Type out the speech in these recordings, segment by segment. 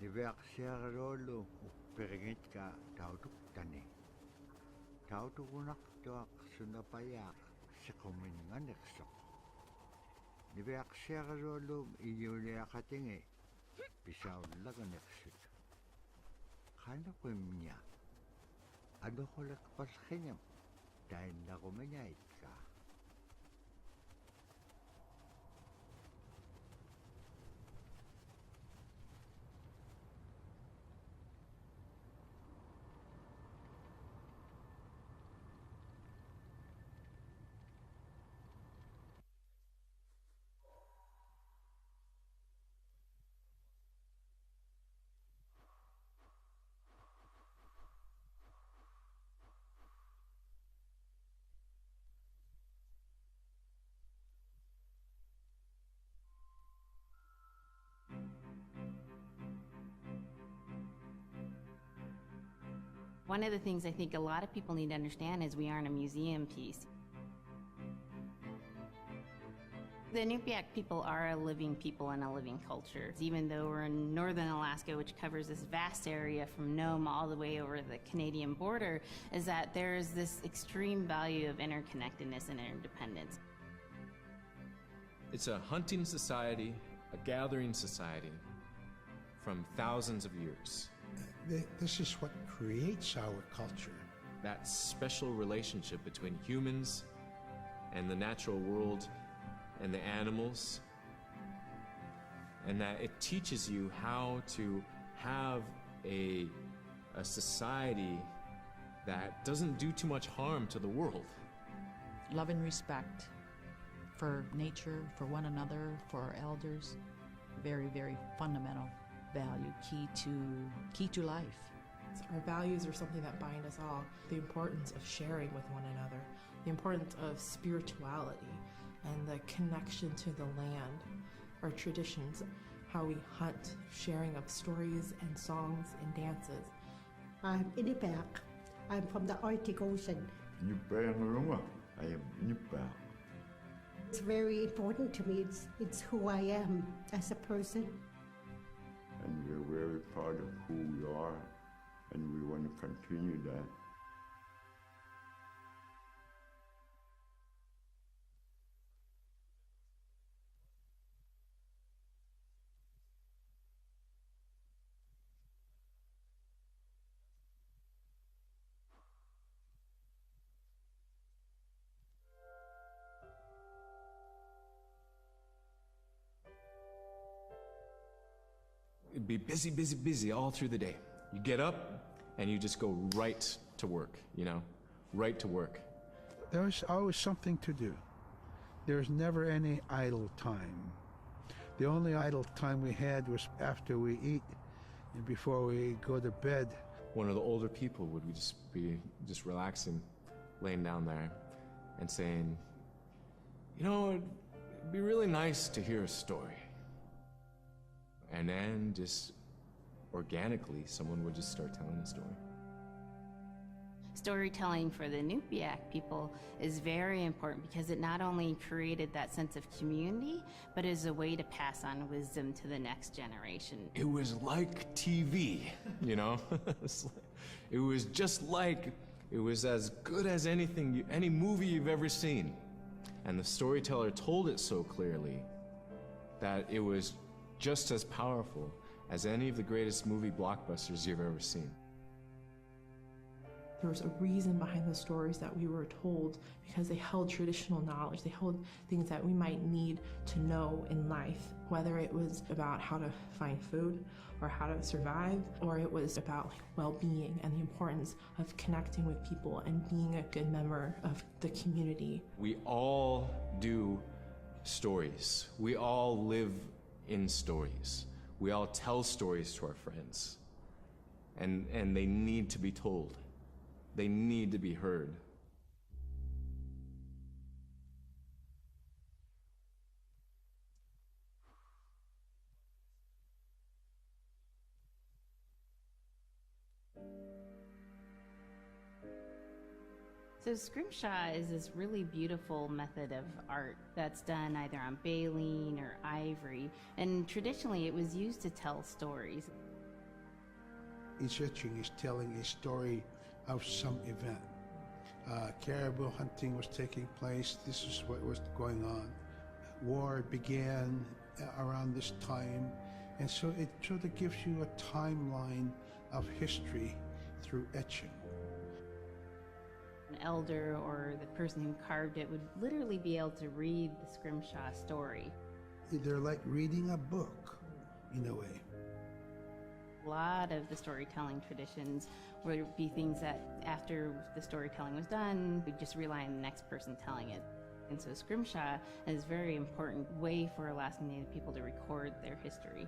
Liveaksiarolu upperengetka tautuktani. Tautukunartuaq sunapaya siquminganersoq. Liveaksiarolu iyuliaqatingi pisaullaganersut. Qanaquimnia aluqulaqpalqinam tainnaqumiñaitka. One of the things I think a lot of people need to understand is we aren't a museum piece. The Inupiaq people are a living people and a living culture. Even though we're in northern Alaska, which covers this vast area from Nome all the way over the Canadian border, is that there is this extreme value of interconnectedness and interdependence. It's a hunting society, a gathering society from thousands of years. This is what creates our culture. That special relationship between humans and the natural world and the animals, and that it teaches you how to have a society that doesn't do too much harm to the world. Love and respect for nature, for one another, for our elders. Very, very fundamental value, key to life. Our values are something that bind us all. The importance of sharing with one another, the importance of spirituality, and the connection to the land, our traditions, how we hunt, sharing of stories and songs and dances. I'm Inupaq. I'm from the Arctic Ocean. I am Inupaq. It's very important to me. It's who I am as a person. And we're very proud of who we are, and we want to continue that. It'd be busy, busy, busy all through the day. You get up and you just go right to work, you know, right to work. There was always something to do. There was never any idle time. The only idle time we had was after we eat and before we go to bed. One of the older people would be just relaxing, laying down there and saying, you know, it'd be really nice to hear a story. And then just organically, someone would just start telling a story. Storytelling for the Inupiaq people is very important because it not only created that sense of community, but is a way to pass on wisdom to the next generation. It was like TV, you know? It was just like, it was as good as anything, any movie you've ever seen. And the storyteller told it so clearly that it was just as powerful as any of the greatest movie blockbusters you've ever seen. There was a reason behind the stories that we were told because they held traditional knowledge. They held things that we might need to know in life, whether it was about how to find food or how to survive, or it was about well-being and the importance of connecting with people and being a good member of the community. We all do stories. We all live in stories. We all tell stories to our friends. And they need to be told. They need to be heard. So Scrimshaw is this really beautiful method of art that's done either on baleen or ivory, and traditionally it was used to tell stories. Each etching is telling a story of some event. Caribou hunting was taking place. This is what was going on. War began around this time. And so it sort of gives you a timeline of history through etching. An elder or the person who carved it would literally be able to read the Scrimshaw story. They're like reading a book, in a way. A lot of the storytelling traditions would be things that after the storytelling was done, we'd just rely on the next person telling it. And so Scrimshaw is a very important way for Alaskan Native people to record their history.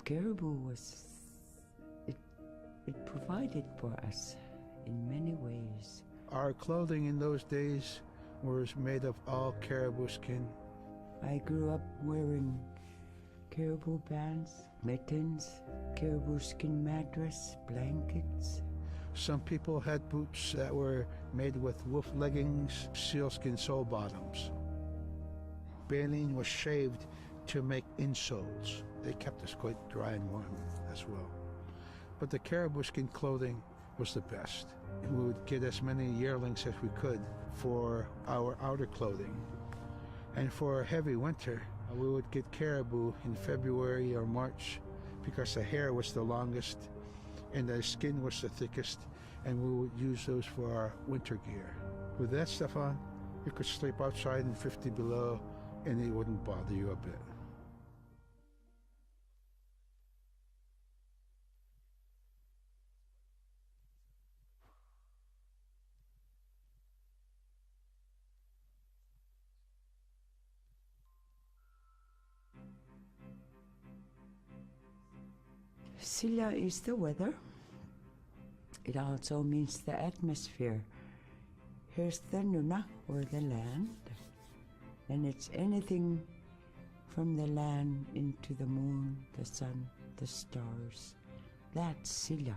Caribou it provided for us in many ways. Our clothing in those days was made of all caribou skin. I grew up wearing caribou bands, mittens, caribou skin mattress, blankets. Some people had boots that were made with wolf leggings, sealskin sole bottoms. Baleen was shaved to make insoles. They kept us quite dry and warm as well. But the caribou skin clothing was the best. We would get as many yearlings as we could for our outer clothing. And for a heavy winter, we would get caribou in February or March because the hair was the longest and the skin was the thickest, and we would use those for our winter gear. With that stuff on, you could sleep outside in 50 below and it wouldn't bother you a bit. Silla is the weather. It also means the atmosphere. Here's the Nuna, or the land. And it's anything from the land into the moon, the sun, the stars. That's Silla.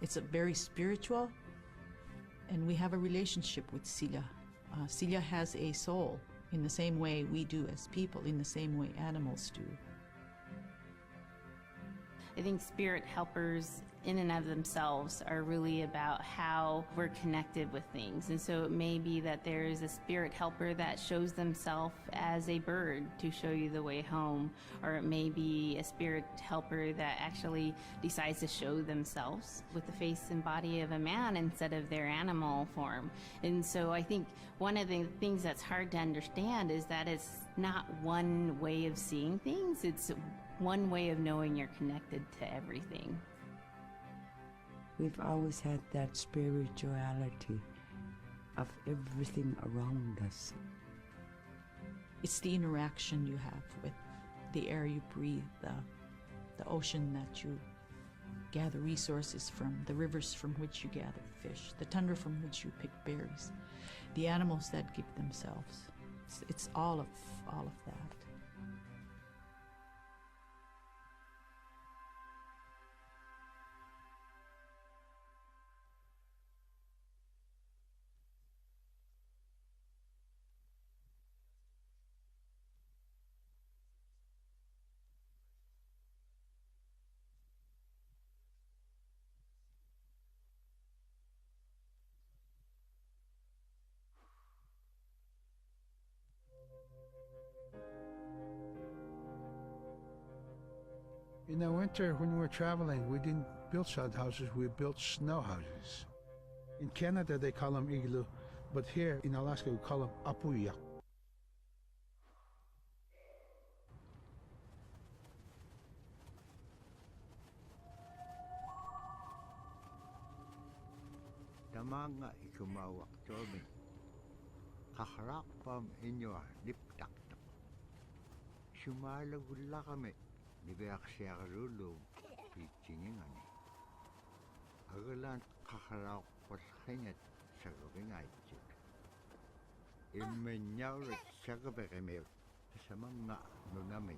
It's a very spiritual, and we have a relationship with Silla. Silla has a soul in the same way we do as people, in the same way animals do. I think spirit helpers in and of themselves are really about how we're connected with things. And so it may be that there is a spirit helper that shows themselves as a bird to show you the way home, or it may be a spirit helper that actually decides to show themselves with the face and body of a man instead of their animal form. And so I think one of the things that's hard to understand is that it's not one way of seeing things, it's one way of knowing you're connected to everything. We've always had that spirituality of everything around us. It's the interaction you have with the air you breathe, the ocean that you gather resources from, the rivers from which you gather fish, the tundra from which you pick berries, the animals that give themselves. It's all of that. In the winter, when we were traveling, we didn't build sod houses, we built snow houses. In Canada, they call them igloo, but here in Alaska, we call them apuyak. Tamanga ikumawak tomi. Kaharak pam inyo liptak. Shumala gulla kami. Nibeak siya karulu. Pitchingin ani. Agalan kaharak paskanyat sa gabing aychik. Imenyawrit sa gabing sa mga nunamin.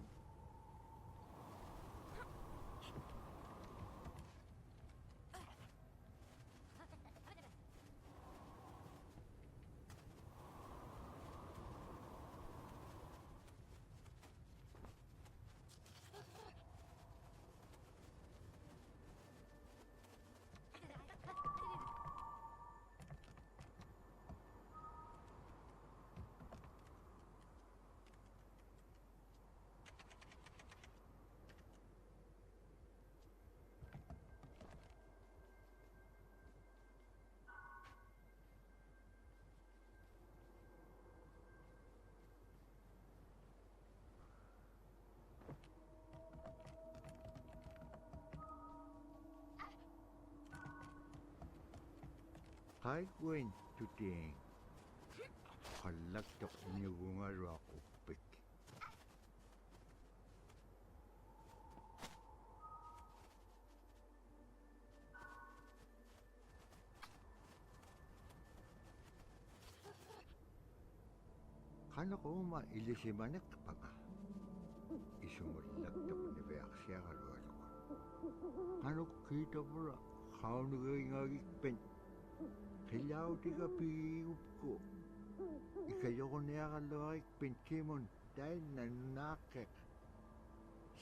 Kaikuen tuting. Kalaktok nyugungaruak upik. Kano ko ilisimanik pa nga. Isumulagtok ni Beak siya kalualo ko. Kano kita pula, kano ngagikpen. Kailaw di ka piyup ko. Ikayo ko niya kalawikpen kimon dahil nanakek.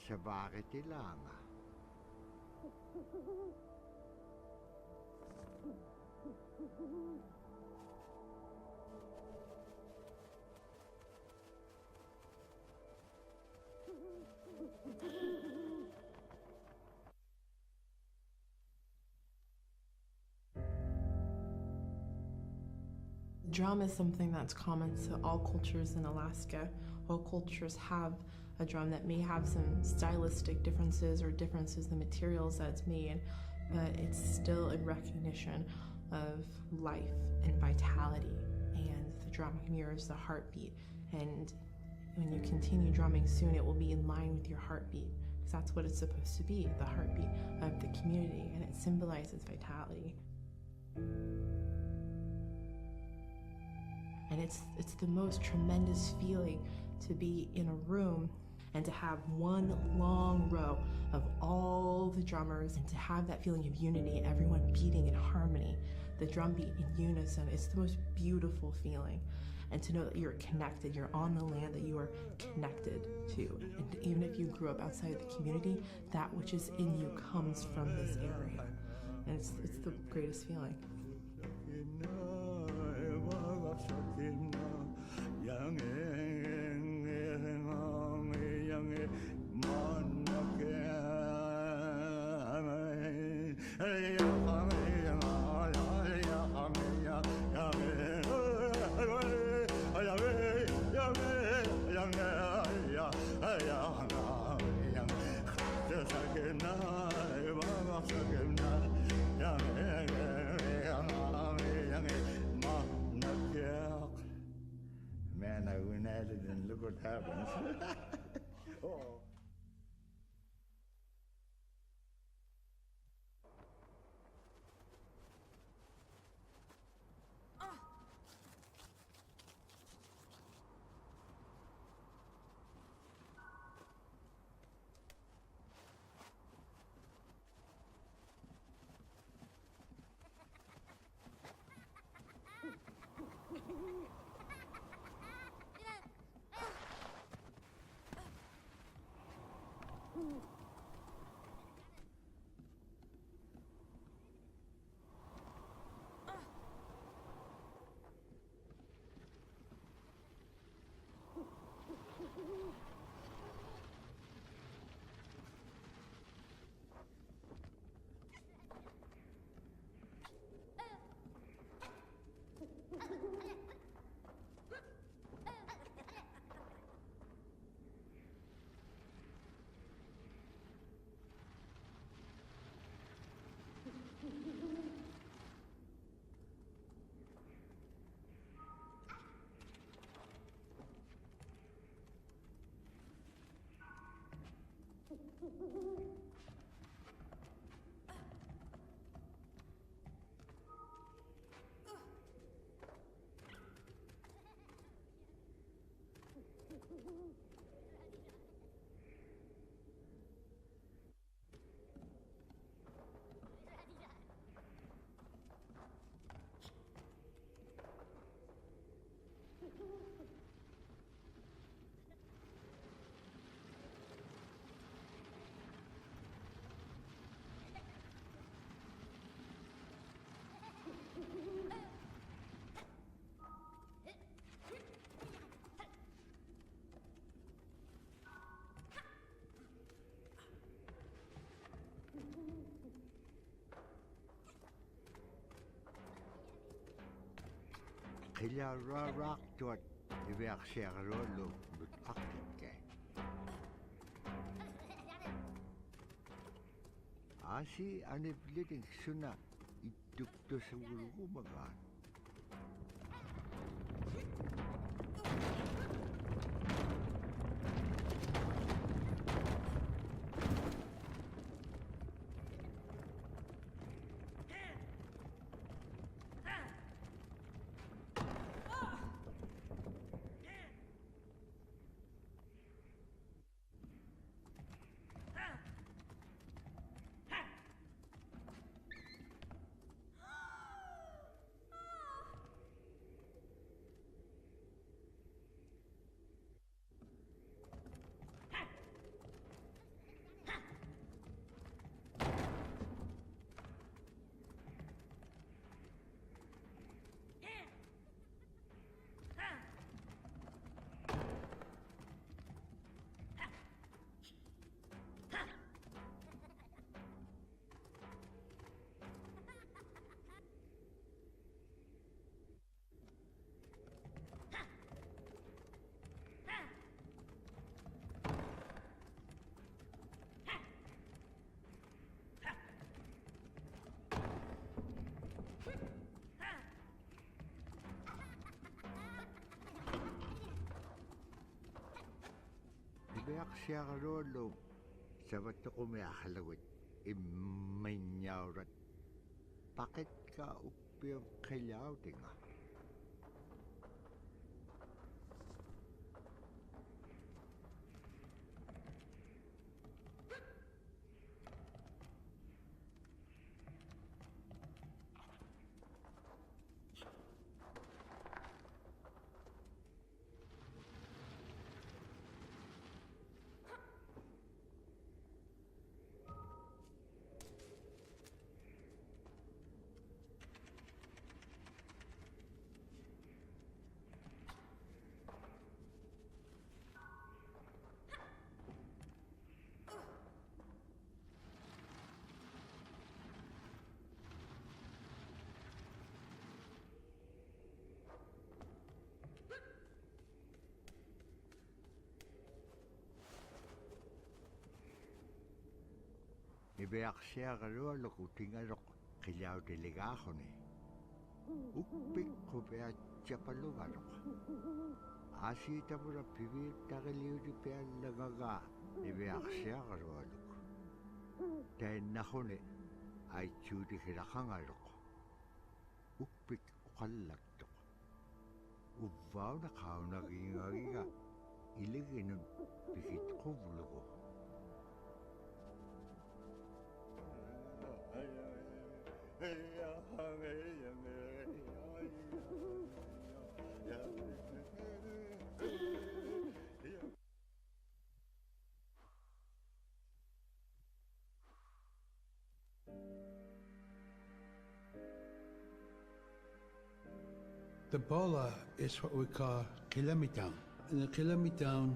Sa bakit ilanga. Drum is something that's common to all cultures in Alaska. All cultures have a drum that may have some stylistic differences or differences in the materials that it's made, but it's still a recognition of life and vitality. And the drum mirrors the heartbeat. And when you continue drumming soon, it will be in line with your heartbeat, because that's what it's supposed to be, the heartbeat of the community, and it symbolizes vitality. And it's the most tremendous feeling to be in a room and to have one long row of all the drummers and to have that feeling of unity, everyone beating in harmony, the drum beat in unison. It's the most beautiful feeling. And to know that you're connected, you're on the land that you are connected to. And even if you grew up outside the community, that which is in you comes from this area. And it's the greatest feeling. Man, I went at it and look what happens. Oh. Kila rock tot de werkserrolo met akte. Asi ane bleeding suna tukto sa gulugumagaan. Ibeak siya karolo sa bato ko may akalawit imaynyawrat. Bakit ka upiyang kailaw tinga? Ibeak siya karolo kutingalok kilaw delegaho ni. Upik ko pea chapalugarok. Asita mo na pibit takiliw di pea lagaga. Ibeak siya karolo. Dahil nako ni ay chudi kirakangalok. Upik ukalagtok. Ubaw na kao nagingagiga. Iligin nun pikit ko bulugo. The bola is what we call kilamitan. And the kilamitan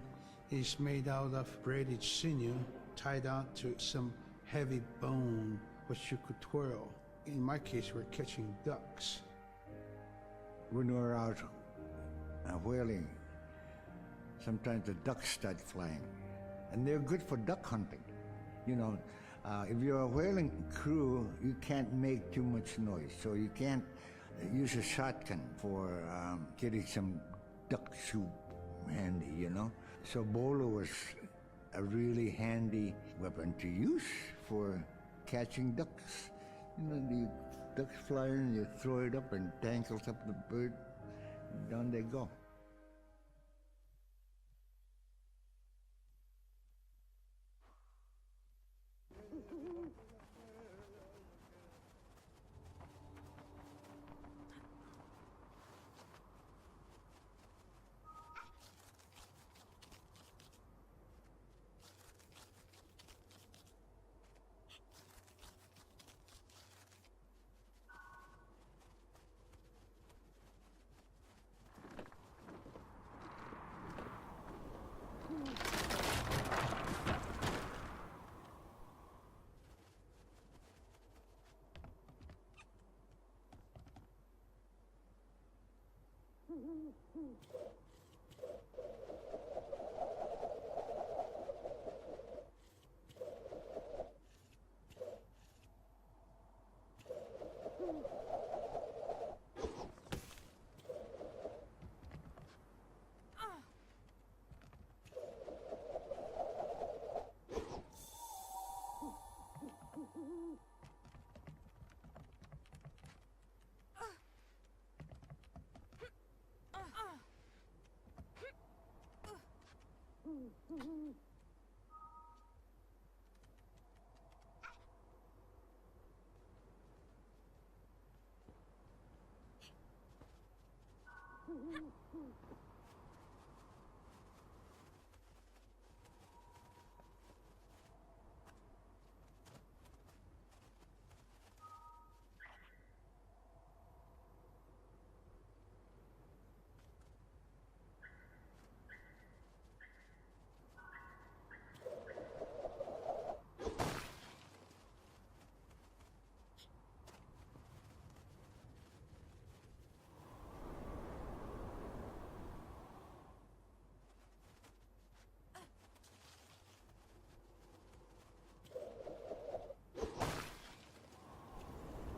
is made out of braided sinew tied out to some heavy bone which you could twirl. In my case, we're catching ducks. When we're out whaling, sometimes the ducks start flying. And they're good for duck hunting. You know, if you're a whaling crew, you can't make too much noise. So you can't use a shotgun for getting some duck soup handy, you know. So bolo was a really handy weapon to use for catching ducks. You know, the ducks fly in, you throw it up and tangles up the bird, and down they go.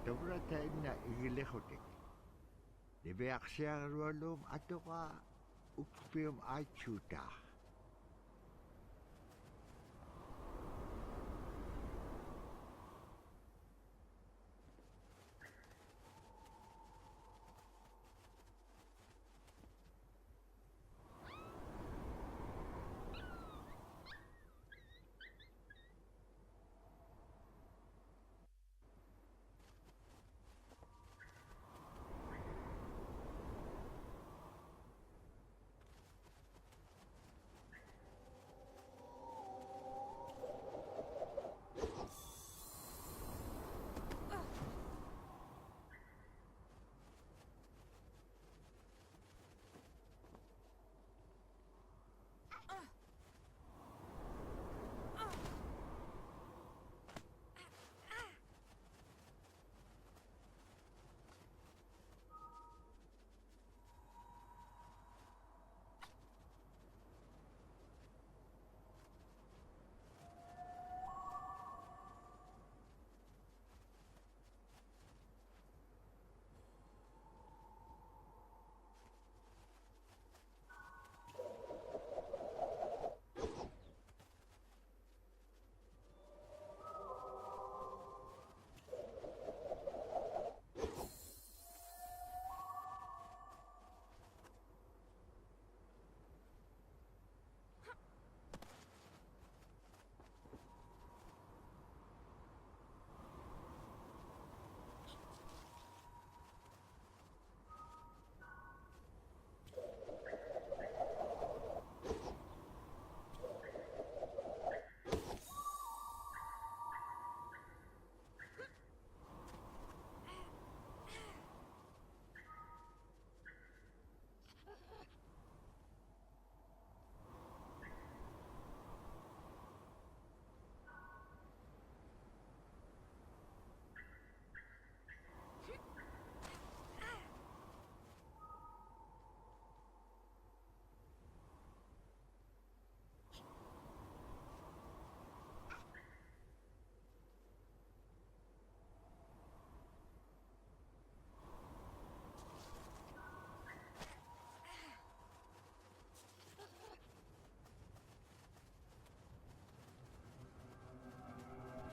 Tabrataina igilehotek. Lebeaksiarualum atoka ukpium aichuta.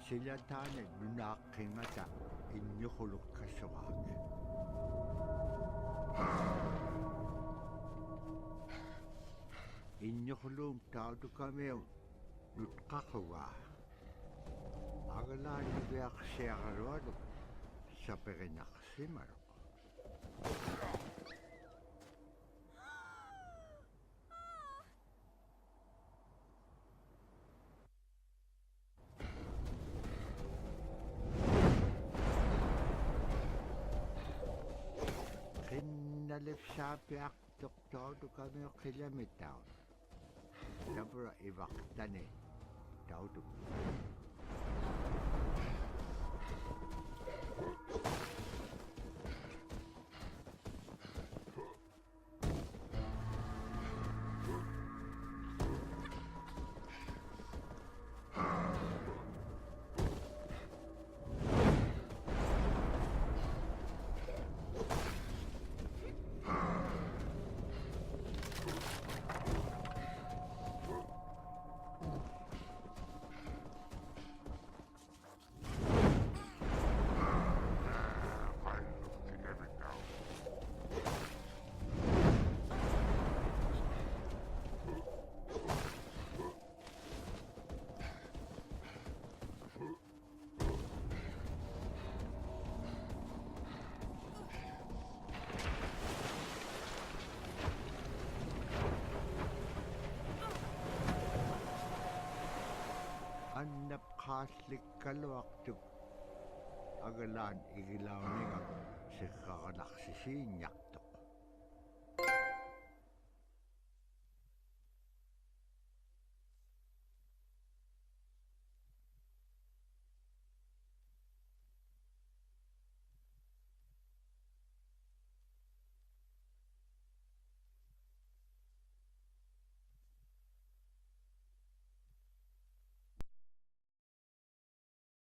Sila taane nunaaqqimmata innuqulukkassuqaak. Innuquluum tautukamium nutqaqugaa. Agalaaniviaqsiaqarualuk saperinaqsimaruq. Qinnalipsaapiaq toqtautukamiu qilamittaun. Labra ivaqtani tautuk. qaallikkaluartuk agalaan igilauningak siqqaqalarsisiinñaq